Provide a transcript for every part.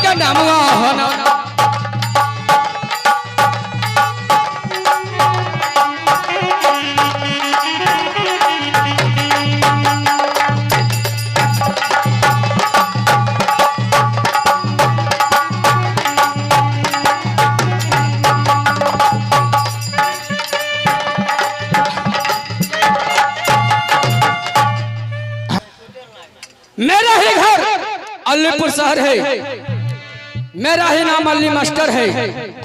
के नामुआ होना मेरा ही घर अलीपुर शहर है, मेरा ही नाम अली मास्टर है।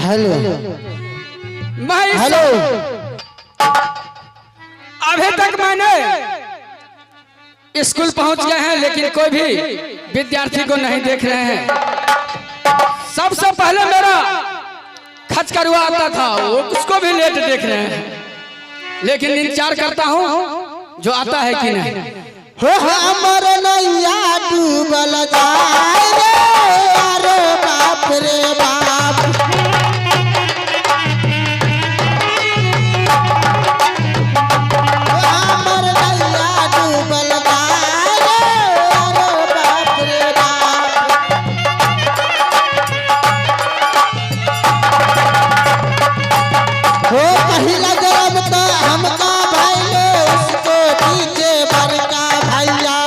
हेलो हेलो अभी तक मैंने स्कूल पहुंच गए हैं लेकिन कोई भी विद्यार्थी को नहीं देख रहे हैं। सबसे पहले मेरा खचकरुआ आता था, वो उसको भी लेट देख रहे हैं, लेकिन इंतजार करता हूं जो आता है कि नहीं। हो हमर नैया डूबल जाए रे, अरे बाप रे बाप। हो हमर नैया डूबल जाए रे, अरे बाप रे बाप। हो पहिला जन्म तो हमका भइले, उसको दीजे बड़का भैया।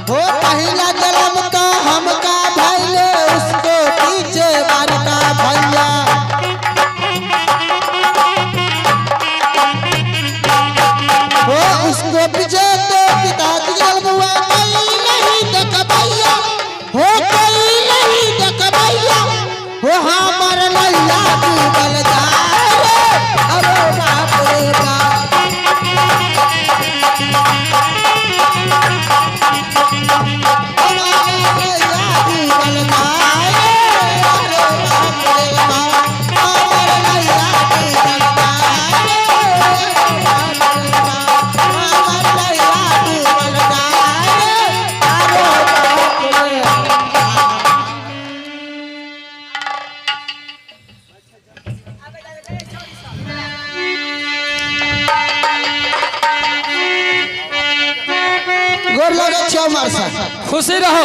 हो पहिला जन्म तो हमका भइले, उसको दीजे बड़का भैया। हो उसको पीछे तो पिताजी जन्म हुआ, कोई नहीं देख भैया। हो कोई नहीं देख भैया। हो हमर नैया डूबल जाए रे, अरे बाप रे बाप। हमर नैया डूबल जाए रे, अरे बाप रे बाप। हमर नैया डूबल जाए रे, अरे बाप रे बाप। हमर नैया डूबल जाए रे, अरे बाप रे बाप। गोर लगे छो मार सा खुशी रहो,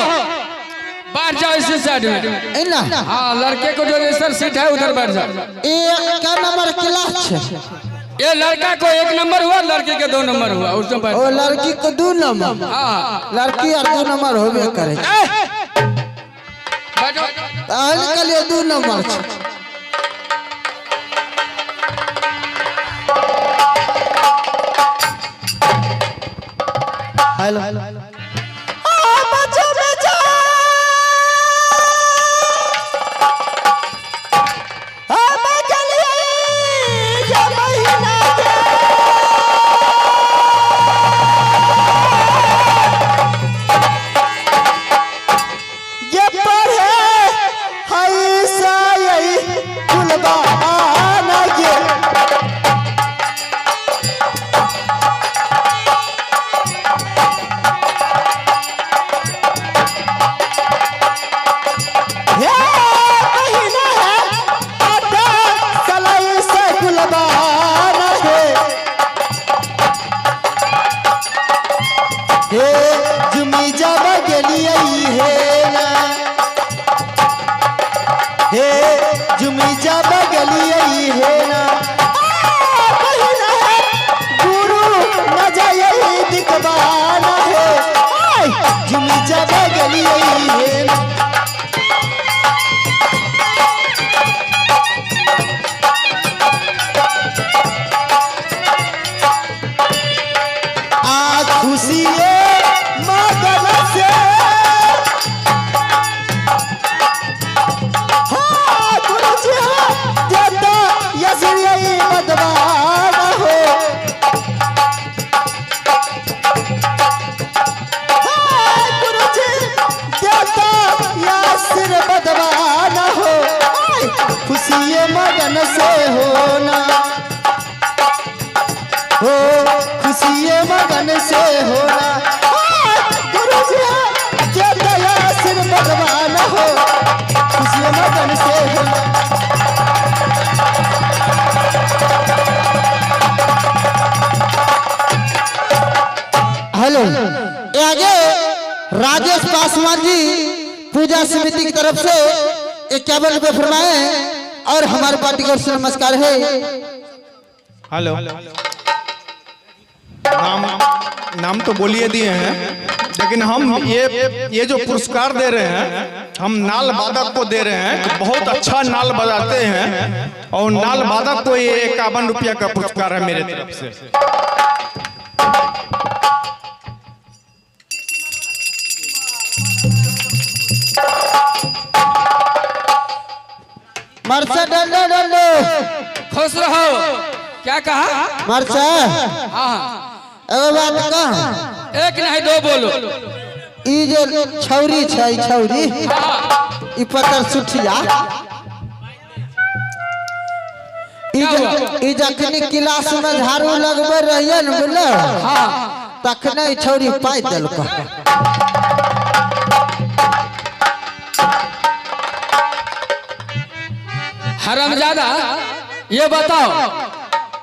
बैठ जाओ इसी साइड में। इना हाँ, लड़के को जो रिजर्व सीट है उधर बैठ जाओ। एक का नंबर क्लास छे। ये लड़का को 1 नंबर हुआ, लड़की के 2 नंबर हुआ, उसमें बैठ ओ लड़की को 2 नंबर, हाँ लड़की और 2 नंबर होबे करे। बैठो। आज कल 2 नंबर छे। हेलो बच्चा बच्चा मैं चली ये महीना ये पढ़े हई साई कुलबा आना ये। से होना हो, खुशी मगन से होना। गुरु जी के दया सिर भगवान हो, खुशी मगन से होना। हेलो, ये आगे राजेश पासवान जी पूजा समिति की तरफ से 51 रुपये फरमाए और हमारे पार्टी की ओर से नमस्कार है। हेलो, नाम तो बोलिए दिए हैं, लेकिन हम ये जो पुरस्कार दे रहे हैं हम नाल वादक को दे रहे हैं। बहुत अच्छा नाल बजाते हैं और नाल वादक को ये 51 रुपया का पुरस्कार है मेरे तरफ से। मरचा डंडो डंडो, खुश रहो। क्या कहा? मरचा हाँ, एगो बात कह, एक नहीं दो बोलो। ई जो छौरी छै छौरी, ई पत्थर सुठिया, ई जखनी क्लास में झाड़ू लगबे रहिए न बोले, हाँ, तखने छौरी पाई देलको। हरामजादा, ये बताओ,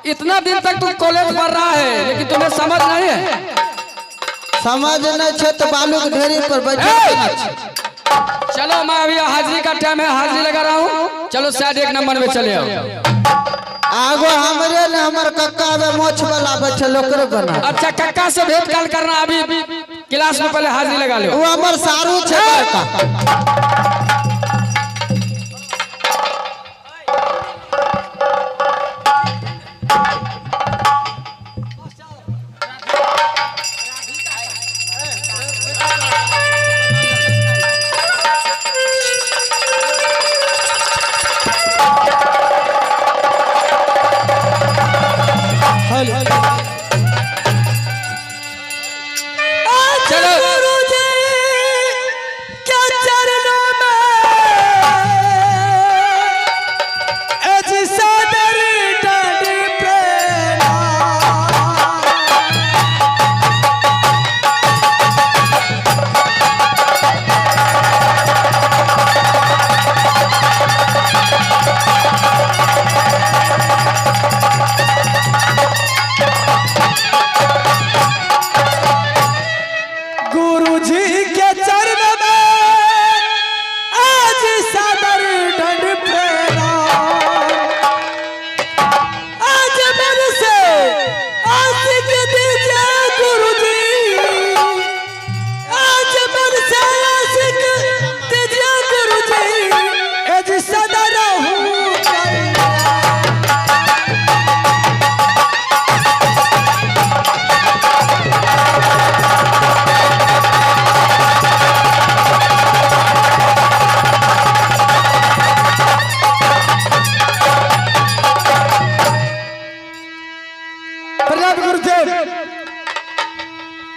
इतना दिन तक तू कॉलेज पढ़ रहा है लेकिन तुम्हें समझ नहीं है? समझ नहीं छे तो बालू के ढेरी पर बैठे। चलो मैं अभी हाजिरी का टाइम है, हाजिरी लगा रहा हूँ। चलो शायद 1 नंबर में चले आओ। आगो हमरे ने हमर कक्का में मोछ वाला बैठे लोकरे बना। अच्छा, कक्का से भेंट काल करना, अभी क्लास में पहले हाजिरी लगा लो। वो हमर सारू छे कक्का।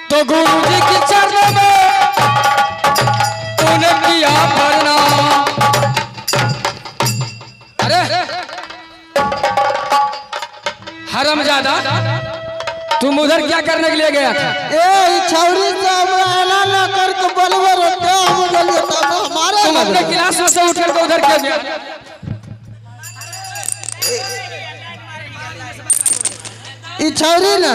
तो गुरु जी के चरणों में तूने किया प्रणाम। अरे हरामजादा, तुम उधर क्या करने के लिए गया था? ए छौरी से हमरा एना ना करके बोलबे रे, ते हम गेलिए तब हमारे तुम अपने क्लास में से उठ करके उधर क्यों गया? ई छौरी ना,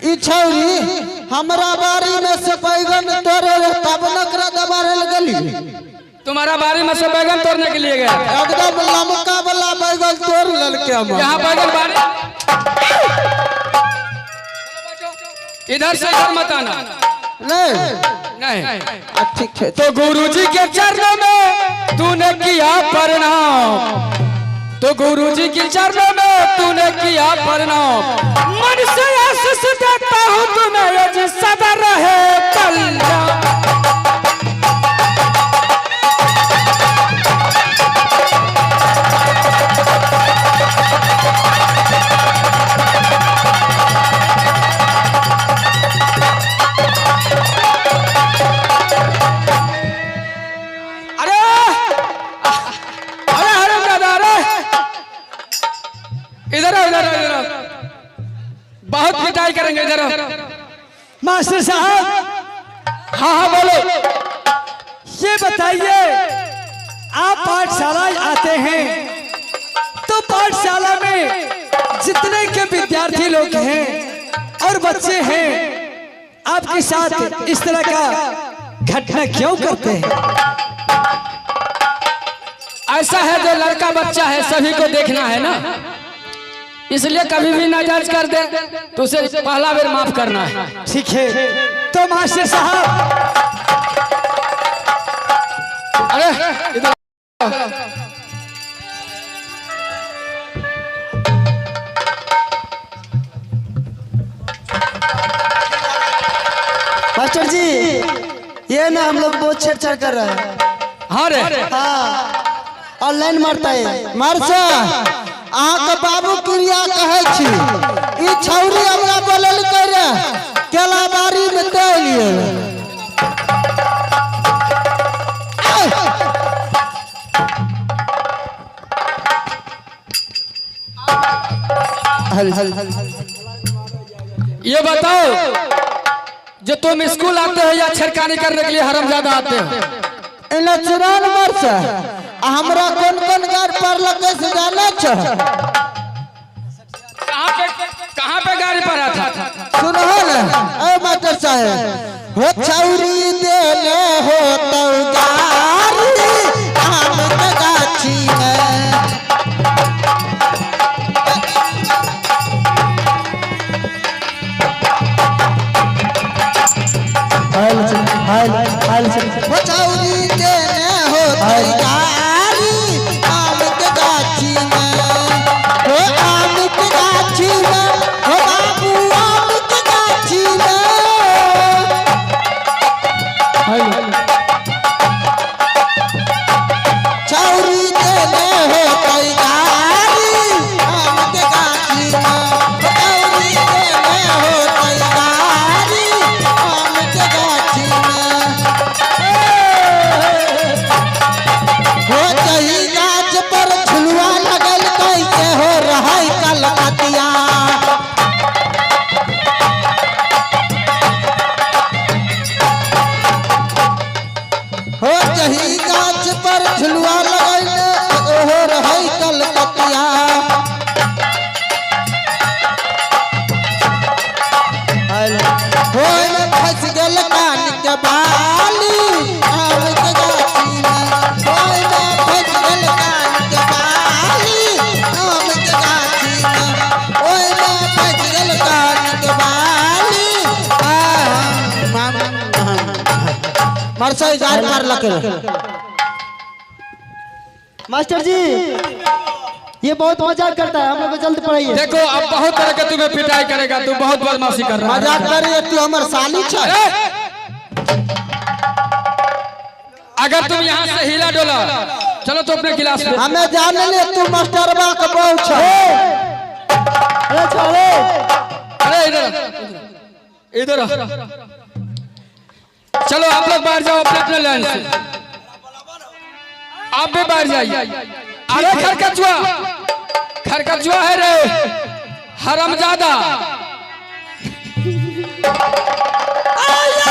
ई छौरी हमरा बारी में से बैगन तोड़े तब नकरा दबारे लगली। तुम्हारा बारी में से बैगन तोड़ने के लिए गया था? एकदम लमका वाला बैगन तोड़ ललके हम। यहाँ बैगन बारी, इधर से इधर मत आना। नहीं, ठीक है। तो गुरुजी के चरणों में तूने किया प्रणाम, तो गुरुजी के चरणों में तूने किया प्रणाम। मन से आशीष देता हूँ तुम्हें, ये सदा रहे कल्याण। बहुत पिटाई करेंगे, इधर मास्टर साहब। हाँ हाँ बोलो। ये बताइए, आप पाठशाला आते हैं तो पाठशाला में जितने के विद्यार्थी लोग हैं और बच्चे हैं, आपके साथ इस तरह का घटना क्यों करते हैं? ऐसा है जो लड़का बच्चा है सभी को देखना है ना, इसलिए कभी भी नाजायज कर दे तो उसे पहला बार माफ करना है। ठीक है, तो मास्टर साहब अरे इधर मास्टर जी, ये ना हम लोग बहुत छेड़छाड़ कर रहे हैं। हाँ रे, हाँ, ऑनलाइन मारता है मारसा। अहाँ के बाबू क्रिया कहे छी, ई छौरी हमरा बोलल कर केला बारी में देलिए। ये बताओ जो तुम स्कूल आते हो या छेड़खानी करने के लिए हरामजादा आते हो? इन्हें चुरान मारसा हमरा कौन कौन गार पर लगे से जाना छ। कहाँ पे गाड़ी पर आता था? सुनो ना ए मास्टर साहब, हो छौरी देले हो तो गारी आम के गाछी में। हो छौरी देले हो तो गारी आम के गाछी में। हो आम के गाछी में, हो बाबू आम के गाछी में। छौरी देले हो तो गारी आम के गाछी में। हो छौरी देले हो तो गारी आम के गाछी में। हो जही गाछ पर झुलुआ लगल कैसे हो रहै कलकतिया। हो जही गाछ पर झुलुआ लगल हो रहै कलकतिया। हो में फंस गेल कान के बाली आम के गाछी में। हो में फंस गेल कान के बाली आम के गाछी में। हो में फंस गेल कान के बाली मरसई गाय मार लके। मास्टर जी, ये बहुत मजाक करता है, हम लोग को जल्द पढ़ाइए। देखो अब बहुत तरह के तुम्हें पिटाई करेगा, तू बहुत बदमाशी कर रहा है। मजाक करिए, तू हमर साली छ। अरे! अगर तुम यहाँ से हिला डोला चलो तो अपने गिलास में। हमें जान ले तू मास्टरबा के बहु छ। अरे छोड़े, अरे इधर इधर चलो आप लोग बाहर जाओ अपने अपने लाइन से। आप भी बाहर जाइए। अरे खरकचुआ है रे हरामजादा। भैया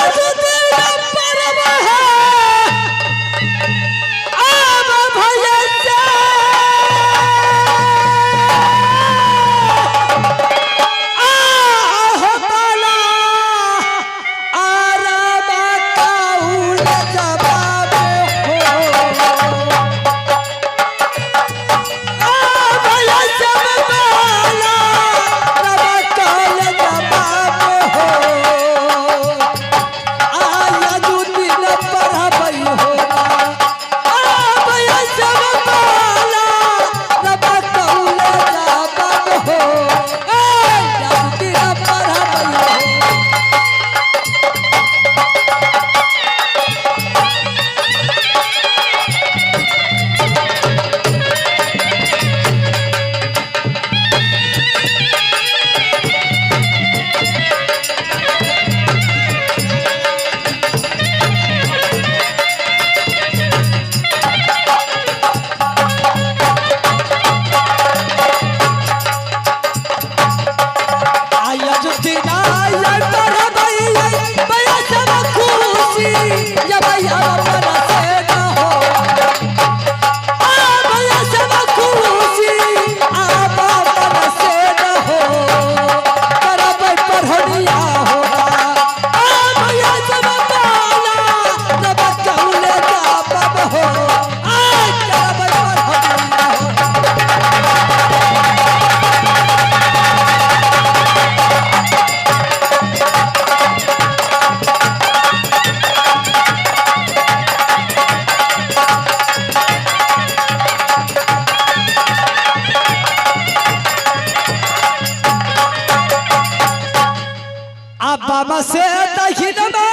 अब बाबा से दहिन में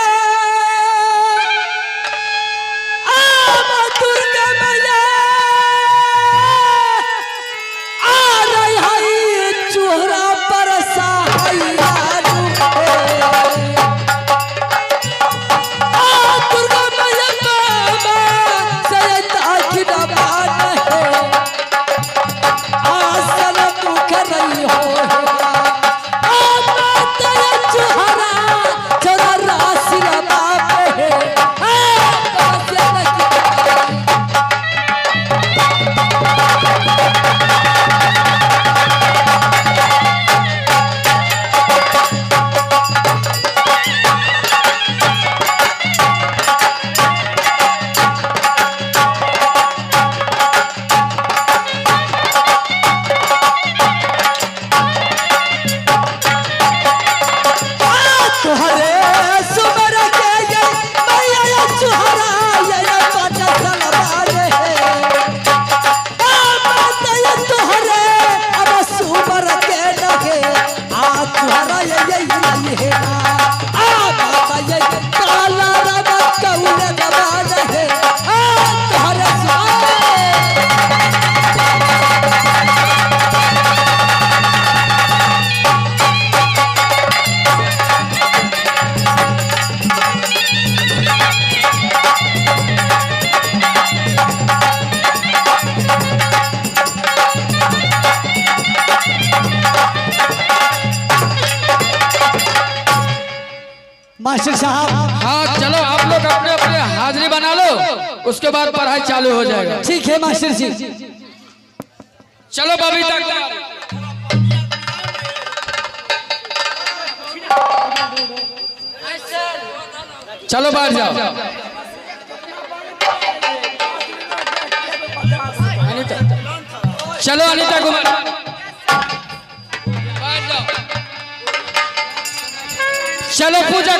आम दुर्गा मैया आ रही है चूहरा पर सहाया दुर्गा मैया बाबा से दहिन में आसन तू कर रही हो मास्टर साहब। हाँ चलो आप लोग अपने अपने हाजिरी बना लो, उसके बाद पढ़ाई चालू हो जाएगा। ठीक है मास्टर जी। चलो बबीता चलो बाहर जाओ। चलो अनीता कुमार बाहर जाओ। चलो पूजा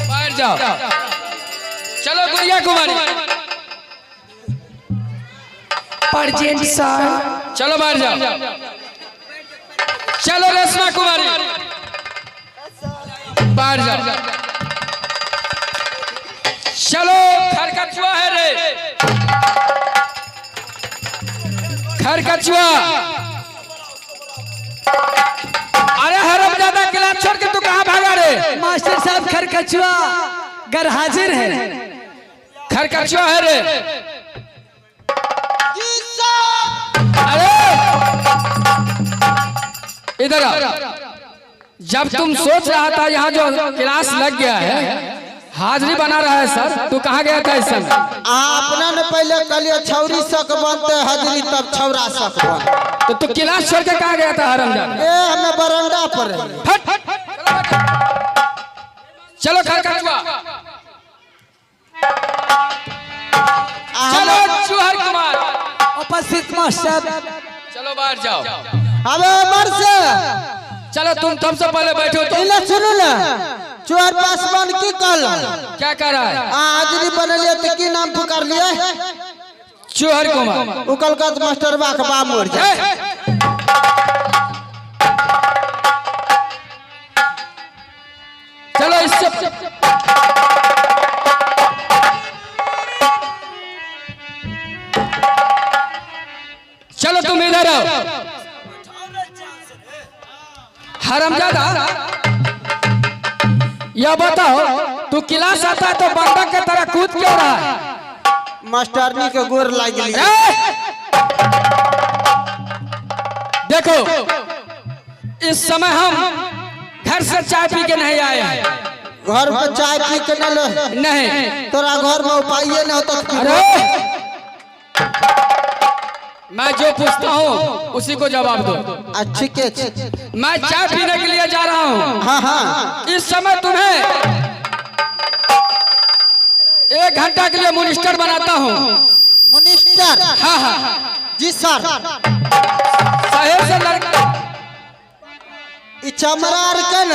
बाहर जाओ। चलो गुड़िया कुमारी प्रेजेंट सर। चलो बाहर जाओ। चलो रेशमा कुमारी बाहर जाओ। चलो खरकचुआ है रे, खरकचुआ। अरे हरमजादा क्लास छोड़ के तू कहाँ भागा रे? मास्टर साहब खरकचुआ घर हाजिर है। खरकचुआ है रे। अरे इधर आओ। जब तुम सोच रहा था यहाँ जो क्लास लग गया है, हाजिरी बना रहा है सर, तू कहाँ गया था इस समय? अपना ने पहले कलियो छौरी सक बनते हाजिरी, तब छौरा सक बन। तो तू क्लास छोड़ के कहाँ गया था हरमजादा? ए हमें बरंडा पर है। हट। चलो खरकचुआ। चलो चूहर कुमार उपस्थित मास्टर। चलो बाहर जाओ। अबे मर से चलो तुम सबसे पहले बैठो। तो इले सुनो ना, चोर पासवान की कल क्या कर रहा है? हाजिरी बनलिए तो की नाम पुकार लिया? चूहर कुमार। उकल का मास्टर बा के बा मोर जाए। चलो इससे चलो तुम इधर आओ। हरमजादा यह बताओ, तू क्लास आता है तो बंदक के तरह कूद क्यों रहा है? मास्टरनी के गोर लग लिया। देखो इस समय हम घर से चाय पी के नहीं आए हैं। घर में चाय पी के नहीं। तोरा घर में उपाय नहीं होता। अरे मैं जो पूछता हूँ उसी को जवाब दो। अच्छी के मैं चाय पीने के लिए जा रहा हूँ। हाँ हाँ। इस समय तुम्हें 1 घंटा के लिए मिनिस्टर बनाता हूँ। मिनिस्टर? हाँ हाँ जी सर। शहर से लड़का चमरार के न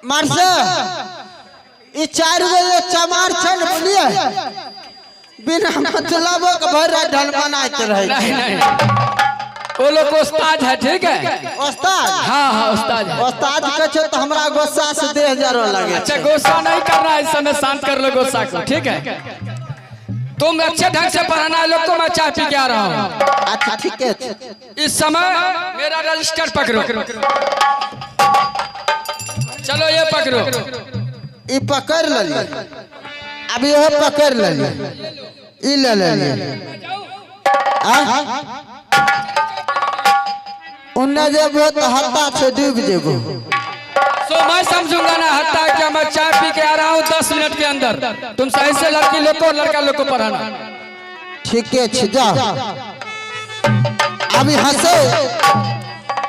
मार से 4 बजे चमार छन बोलिए बिना मतलब के भर ढल बनाते रहे। नहीं वो लोग उस्ताद है, ठीक है? उस्ताद? हाँ हाँ उस्ताद है। उस्ताद कहे तो हमरा गुस्सा से 1000 लगे। अच्छा गुस्सा नहीं करना, इस समय शांत कर लो गुस्सा को, ठीक है? तुम अच्छे ढंग से पढ़ाना लोग को, मैं चाय पी के आ रहा हूँ। अच्छा ठीक है। इस समय मेरा रजिस्टर पकड़ो, चलो ये पकड़ो। ये पकड़ लिया, अब यह पकड़ लिया, ये ले लिया। उन्हें जब तो हत्ता से डूब जेबो। तो मैं समझूंगा ना हत्ता क्या, मैं चाय पी के आ रहा हूँ 10 मिनट के अंदर। तुम सही से लड़की लोग को लड़का लोग को पढ़ाना। ठीक है जाओ। अब यहाँ से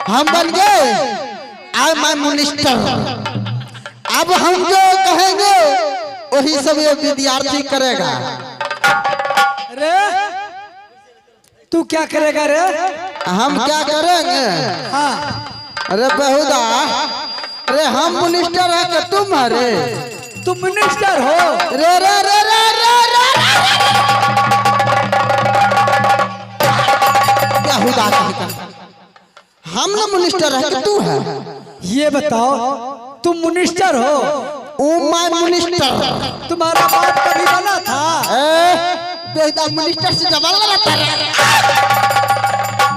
हम बन गए आई माय मिनिस्टर। अब हम जो कहेंगे वही सब ये विद्यार्थी करेगा। अरे तू क्या करेगा रे? हम क्या करेंगे? हाँ अरे बहुदा, अरे हम मिनिस्टर है कि तुम है रे? तुम मिनिस्टर हो? रे रे रे रे रे रे बहुदा, हम ना मिनिस्टर है कि तू है? ये बताओ तुम मिनिस्टर हो? Oh my minister. तुम्हारा बाप कभी बना था? बेटा मिनिस्टर से जवान रहता है,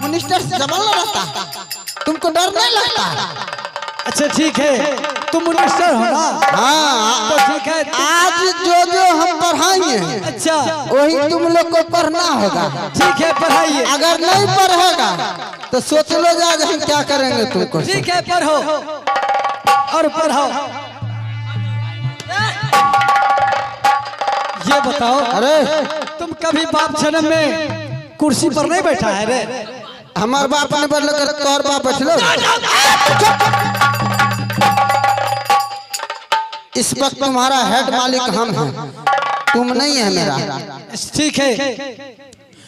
मिनिस्टर से जवान रहता, तुमको डर नहीं लगता? अच्छा ठीक है, तुम मिनिस्टर हो ना? हाँ तो ठीक है। आज जो जो हम पढ़ाएंगे अच्छा वही तुम लोग को पढ़ना होगा। ठीक है पढ़ाइए। अगर नहीं पढ़ेगा तो सोच लो आज हम क्या करेंगे तुमको। ठीक है पढ़ो और पढ़ाओ। ये बताओ, अरे तुम कभी बाप जन्म में कुर्सी पर नहीं बैठा है रे? हमार बाप ने बैठ कर तोर बाप बैठ लो। इस वक्त तुम्हारा हेड मालिक हम हैं, तुम नहीं है मेरा। ठीक है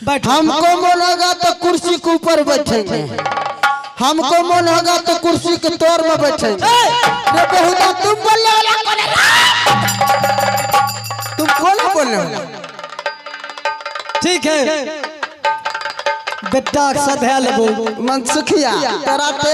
बैठो। हमको मन होगा तो कुर्सी के ऊपर बैठेंगे, हमको मन होगा तो कुर्सी के तोर में बैठेंगे। रे बहुता तुम बोलने वाला कौन है? तुम कौन बोलने वाला? ठीक है बेटा अक्सर ध्यान लेबो। मनसुखिया तेरा ते